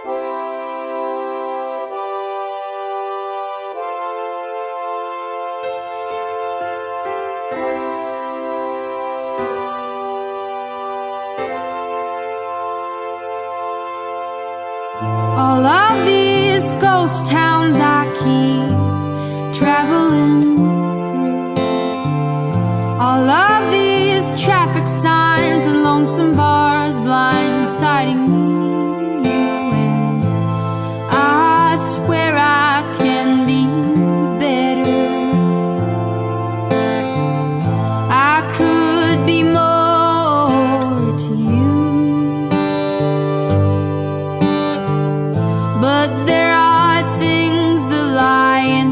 All of these ghost towns I keep traveling through, all of these traffic signs and lonesome bars blindsiding me, and I swear I can be better. I could be more to you, but there are things that lie in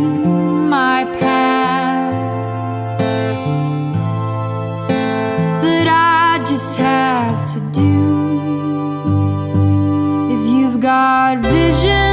my path that I just have to do. If you've got vision